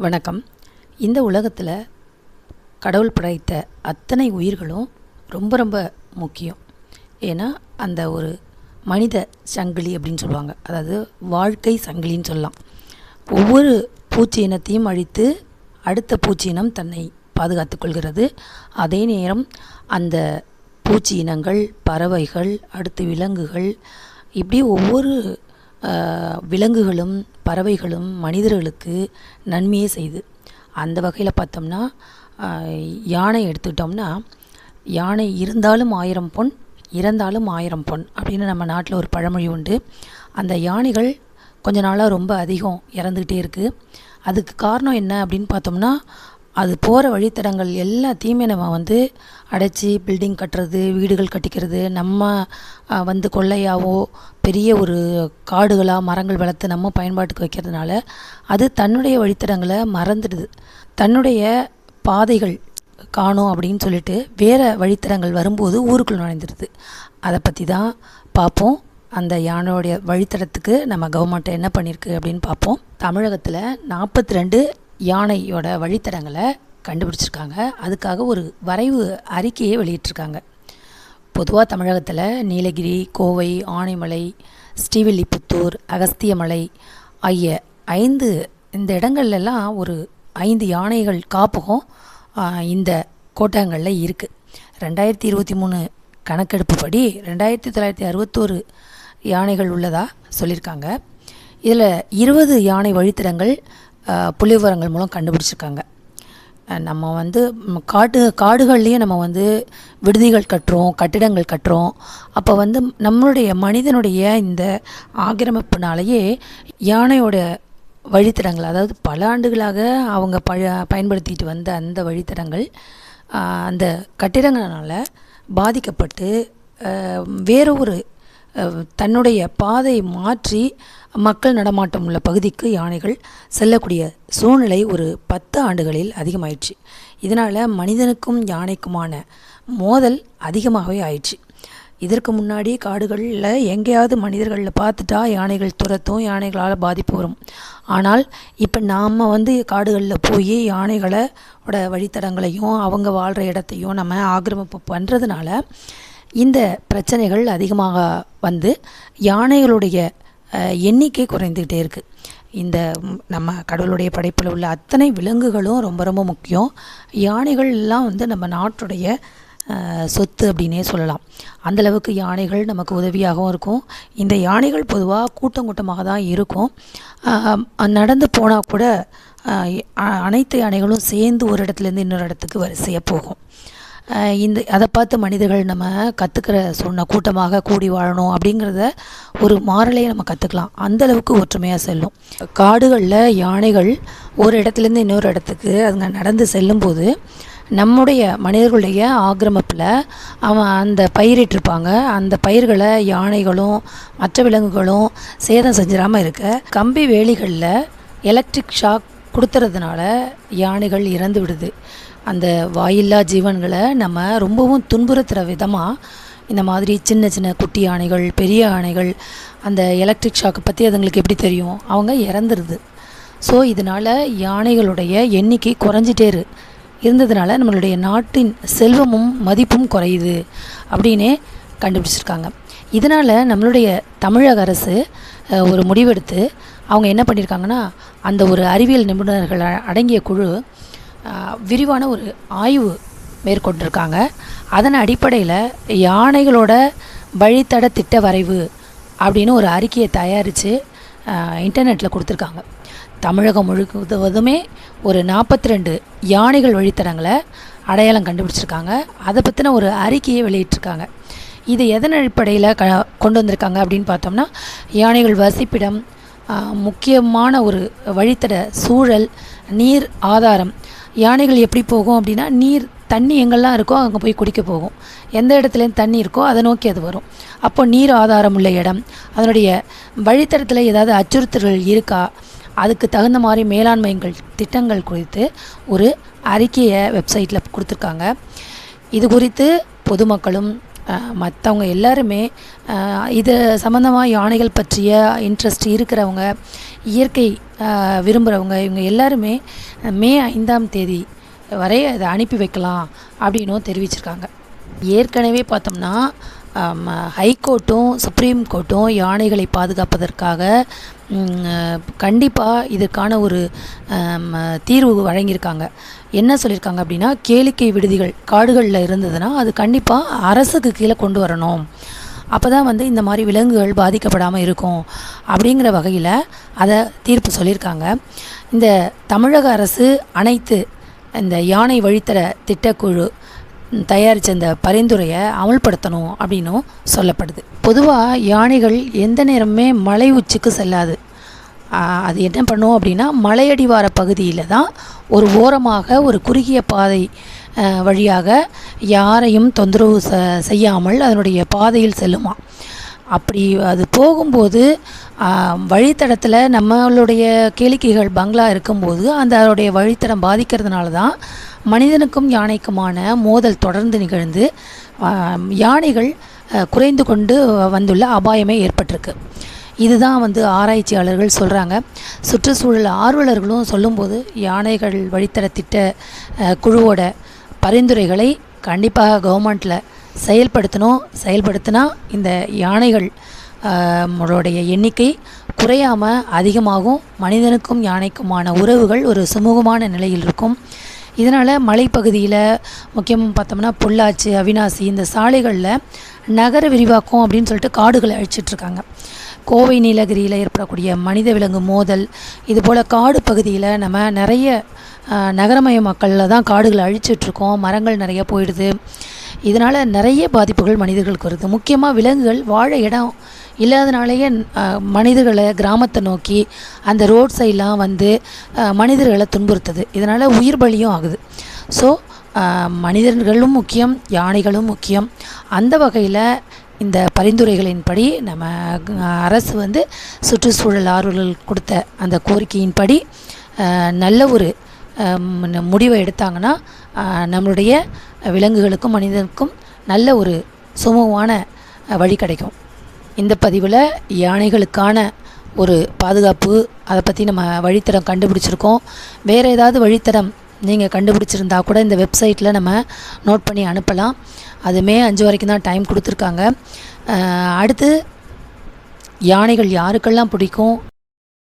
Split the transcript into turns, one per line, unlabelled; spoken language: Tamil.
வணக்கம். இந்த உலகத்தில் கடவுள் படைத்த அத்தனை உயிர்களும் ரொம்ப ரொம்ப முக்கியம். ஏன்னா அந்த ஒரு மனித சங்கிலி அப்படின்னு சொல்லுவாங்க, அதாவது வாழ்க்கை சங்கிலின்னு சொல்லலாம். ஒவ்வொரு பூச்சி இனத்தையும் அழித்து அடுத்த பூச்சி இனம் தன்னை பாதுகாத்து கொள்கிறது. அதே நேரம் அந்த பூச்சி இனங்கள், பறவைகள், அடுத்து விலங்குகள், இப்படி ஒவ்வொரு விலங்குகளும் பறவைகளும் மனிதர்களுக்கு நன்மையே செய்யுது. அந்த வகையில் பார்த்தோம்னா யானை எடுத்துக்கிட்டோம்னா, யானை இருந்தாலும் 1000 பொன், இறந்தாலும் 1000 பொன் அப்படின்னு நம்ம நாட்டில் ஒரு பழமொழி உண்டு. அந்த யானைகள் கொஞ்ச நாளாக ரொம்ப அதிகம் இறந்துக்கிட்டே இருக்குது. அதுக்கு காரணம் என்ன அப்படின்னு பார்த்தோம்னா, அது போகிற வழித்தடங்கள் எல்லாத்தையுமே நம்ம அடைச்சி பில்டிங் கட்டுறது, வீடுகள் கட்டிக்கிறது, நம்ம கொள்ளையாவோ பெரிய ஒரு காடுகளாக மரங்கள் வளர்த்து நம்ம பயன்பாட்டுக்கு வைக்கிறதுனால அது தன்னுடைய வழித்தடங்களை மறந்துடுது. தன்னுடைய பாதைகள் காணோம் அப்படின்னு சொல்லிட்டு வேறு வழித்தடங்கள் வரும்போது ஊருக்குள் நுழைந்துடுது. அதை பற்றி தான் பார்ப்போம். அந்த யானையோடைய வழித்தடத்துக்கு நம்ம கவர்மெண்ட் என்ன பண்ணியிருக்கு அப்படின்னு பார்ப்போம். தமிழகத்தில் 42 யானையோட வழித்தடங்களை கண்டுபிடிச்சிருக்காங்க. அதுக்காக ஒரு வரைவு அறிக்கையை வெளியிட்டிருக்காங்க. பொதுவாக தமிழகத்தில் நீலகிரி, கோவை, ஆனைமலை, ஸ்ரீவில்லிபுத்தூர், அகஸ்தியமலை ஆகிய 5 இந்த இடங்கள்லாம் ஒரு 5 யானைகள் காப்பகம் இந்த கோட்டங்களில் இருக்குது. 2023 கணக்கெடுப்புப்படி 2961 யானைகள் உள்ளதாக சொல்லியிருக்காங்க. இதில் 20 யானை வழித்தடங்கள் புள்ளிவிவரங்கள் மூலம் கண்டுபிடிச்சிருக்காங்க. நம்ம காடுகள்லேயே நம்ம விடுதிகள் கட்டுறோம், கட்டிடங்கள் கட்டுறோம். அப்போ நம்மளுடைய மனிதனுடைய இந்த ஆக்கிரமிப்புனாலேயே யானையோட வழித்தடங்கள், அதாவது பல ஆண்டுகளாக அவங்க பயன்படுத்திட்டு வந்த அந்த வழித்தடங்கள் அந்த கட்டிடங்களால் பாதிக்கப்பட்டு வேறு ஒரு தன்னுடைய பாதையை மாற்றி மக்கள் நடமாட்டம் உள்ள பகுதிக்கு யானைகள் செல்லக்கூடிய சூழ்நிலை ஒரு 10 ஆண்டுகளில் அதிகமாயிடுச்சு. இதனால் மனிதனுக்கும் யானைக்குமான மோதல் அதிகமாகவே ஆயிடுச்சு. இதற்கு முன்னாடி காடுகளில் எங்கேயாவது மனிதர்களில் பார்த்துட்டா யானைகள் துரத்தும், யானைகளால் பாதிப்பு வரும். ஆனால் இப்போ நாம் காடுகளில் போய் யானைகளோட வழித்தடங்களையும் அவங்க வாழ்கிற இடத்தையும் நம்ம ஆக்கிரமிப்பு பண்ணுறதுனால இந்த பிரச்சனைகள் அதிகமாக யானைகளுடைய எண்ணிக்கை குறைந்துக்கிட்டே இருக்குது. இந்த நம்ம கடவுளுடைய படைப்பில் உள்ள அத்தனை விலங்குகளும் ரொம்ப ரொம்ப முக்கியம். யானைகள்லாம் நம்ம நாட்டுடைய சொத்து அப்படின்னே சொல்லலாம். அந்தளவுக்கு யானைகள் நமக்கு உதவியாகவும் இருக்கும். இந்த யானைகள் பொதுவாக கூட்டம் கூட்டமாக தான் இருக்கும். நடந்து போனால் கூட அனைத்து யானைகளும் சேர்ந்து ஒரு இடத்துலேருந்து இன்னொரு இடத்துக்கு வரிசையாக போகும். அதை பார்த்து மனிதர்கள் நம்ம கற்றுக்கிற கூட்டமாக கூடி வாழணும் அப்படிங்கிறத ஒரு மாறலையை நம்ம கற்றுக்கலாம். அந்தளவுக்கு ஒற்றுமையாக செல்லும். காடுகளில் யானைகள் ஒரு இடத்துலேருந்து இன்னொரு இடத்துக்கு அதுங்க நடந்து செல்லும்போது நம்முடைய மனிதர்களுடைய ஆக்கிரமிப்பில் அந்த பயிரிட்டிருப்பாங்க. அந்த பயிர்களை யானைகளும் மற்ற விலங்குகளும் சேதம் செஞ்சிடாமல் இருக்க கம்பி வேலிகளில் எலக்ட்ரிக் ஷாக் கொடுத்துறதுனால யானைகள் இறந்து விடுது. அந்த வாயில்லா ஜீவன்களை நம்ம ரொம்பவும் துன்புறுத்துகிற விதமாக இந்த மாதிரி சின்ன சின்ன குட்டி யானைகள், பெரிய யானைகள் அந்த எலக்ட்ரிக் ஷாக்கை பற்றி அதுங்களுக்கு எப்படி தெரியும்? அவங்க இறந்துருது. ஸோ இதனால் யானைகளுடைய எண்ணிக்கை குறைஞ்சிட்டே இருந்ததுனால நம்மளுடைய நாட்டின் செல்வமும் மதிப்பும் குறையுது அப்படின்னே கண்டுபிடிச்சிருக்காங்க. இதனால் நம்மளுடைய தமிழக அரசு ஒரு முடிவெடுத்து அவங்க என்ன பண்ணியிருக்காங்கன்னா, அந்த ஒரு அறிவியல் நிபுணர்கள் அடங்கிய குழு விரிவான ஒரு ஆய்வு மேற்கொண்டிருக்காங்க. அதன் அடிப்படையில் யானைகளோட வழித்தட திட்ட வரைவு அப்படின்னு ஒரு அறிக்கையை தயாரித்து இன்டர்நெட்டில் கொடுத்துருக்காங்க. தமிழகம் முழுவதுமே ஒரு 42 யானைகள் வழித்தடங்களை அடையாளம் கண்டுபிடிச்சிருக்காங்க. அதை பற்றின ஒரு அறிக்கையை வெளியிட்டிருக்காங்க. இது எதன் அடிப்படையில் கொண்டு வந்திருக்காங்க அப்படின்னு பார்த்தோம்னா, யானைகள் வசிப்பிடம், முக்கியமான ஒரு வழித்தட சூழல், நீர் ஆதாரம். யானைகள் எப்படி போகும் அப்படின்னா, தண்ணி எங்கெல்லாம் இருக்கோ அங்கே போய் குடிக்க போகும். எந்த இடத்துலேருந்து தண்ணி இருக்கோ அதை நோக்கி அது வரும். அப்போ நீர் ஆதாரம் உள்ள இடம், அதனுடைய வழித்தடத்தில் ஏதாவது அச்சுறுத்தல்கள் இருக்கா, அதுக்கு தகுந்த மாதிரி மேலாண்மைகள் திட்டங்கள் குறித்து ஒரு அறிக்கையை வெப்சைட்டில் கொடுத்துருக்காங்க. இது குறித்து பொதுமக்களும் மற்றவங்க எல்லாருமே இது சம்மந்தமாக யானைகள் பற்றிய இன்ட்ரெஸ்ட் இருக்கிறவங்க, இயற்கை விரும்புகிறவங்க, இவங்க எல்லாருமே மே 5ஆம் தேதி வரை அதை அனுப்பி வைக்கலாம் அப்படின்னும் தெரிவிச்சிருக்காங்க. ஏற்கனவே பார்த்தோம்னா ஹைகோர்ட்டும் சுப்ரீம் கோர்ட்டும் யானைகளை பாதுகாப்பதற்காக கண்டிப்பாக இதற்கான ஒரு தீர்வு வழங்கியிருக்காங்க. என்ன சொல்லியிருக்காங்க அப்படின்னா, கேளிக்கை விடுதிகள் காடுகளில் இருந்ததுன்னா அது கண்டிப்பாக அரசுக்கு கீழே கொண்டு வரணும். அப்போ தான் இந்த மாதிரி விலங்குகள் பாதிக்கப்படாமல் இருக்கும் அப்படிங்கிற வகையில் அதை தீர்ப்பு சொல்லியிருக்காங்க. இந்த தமிழக அரசு அனைத்து இந்த யானை வழித்தட திட்டக்குழு தயாரித்த இந்த பரிந்துரையை அமல்படுத்தணும் அப்படின்னும் சொல்லப்படுது. பொதுவாக யானைகள் எந்த நேரமுமே மலை உச்சிக்கு செல்லாது. அது என்ன பண்ணும் அப்படின்னா, மலையடிவார பகுதியில் தான் ஒரு ஓரமாக ஒரு குறுகிய பாதை வழியாக யாரையும் தொந்தரவு செய்யாமல் அதனுடைய பாதையில் செல்லுமா. அப்படி அது போகும்போது வழித்தடத்தில் நம்மளுடைய கேளிக்கைகள் பங்களா இருக்கும்போது அதனுடைய வழித்தடம் பாதிக்கிறதுனால தான் மனிதனுக்கும் யானைக்குமான மோதல் தொடர்ந்து நிகழ்ந்து யானைகள் குறைந்து கொண்டு வந்துள்ள அபாயமே ஏற்பட்டிருக்கு. இதுதான் ஆராய்ச்சியாளர்கள் சொல்கிறாங்க. சுற்றுச்சூழல் ஆர்வலர்களும் சொல்லும்போது யானைகள் வழித்தட திட்ட குழுவோட பரிந்துரைகளை கண்டிப்பாக கவர்மெண்ட்டில் செயல்படுத்தினா இந்த யானைகள் உடைய எண்ணிக்கை குறையாமல் அதிகமாகும். மனிதனுக்கும் யானைக்குமான உறவுகள் ஒரு சுமூகமான நிலையில் இருக்கும். இதனால் மலைப்பகுதியில் முக்கியமாக பார்த்தோம்னா பொள்ளாச்சி, அவினாசி இந்த சாலைகளில் நகர விரிவாக்கம் அப்படின்னு சொல்லிட்டு காடுகளை அழிச்சிட்ருக்காங்க. கோவை நீலகிரியில் ஏற்படக்கூடிய மனித விலங்கு மோதல், இதுபோல் காடு பகுதியில் நம்ம நிறைய நகரமய மக்களில் தான் காடுகளை அழிச்சிட்ருக்கோம். மரங்கள் நிறைய போயிடுது. இதனால் நிறைய பாதிப்புகள் மனிதர்களுக்கு வருது. முக்கியமாக விலங்குகள் வாழ இடம் இல்லாதனாலேயே மனிதர்களை கிராமத்தை நோக்கி அந்த ரோட் சைட்லாம் மனிதர்களை துன்புறுத்துது. இதனால் உயிர் பலியும் ஆகுது. ஸோ மனிதர்களும் முக்கியம், யானைகளும் முக்கியம். அந்த வகையில் இந்த பரிந்துரைகளின்படி நம்ம அரசு சுற்றுச்சூழல் ஆர்வலர்கள் கொடுத்த அந்த கோரிக்கையின்படி நல்ல ஒரு முடிவை எடுத்தாங்கன்னா நம்மளுடைய விலங்குகளுக்கும் மனிதனுக்கும் நல்ல ஒரு சுமூகமான வழி கிடைக்கும். இந்த பதிவில் யானைகளுக்கான ஒரு பாதுகாப்பு அதை பற்றி நம்ம வழித்தடம் கண்டுபிடிச்சிருக்கோம். வேறு ஏதாவது வழித்தடம் நீங்கள் கண்டுபிடிச்சிருந்தா கூட இந்த வெப்சைட்டில் நம்ம நோட் பண்ணி அனுப்பலாம். அது மே 5 வரைக்கும் தான் டைம் கொடுத்துருக்காங்க. அடுத்து யானைகள் யாருக்கெல்லாம் பிடிக்கும்,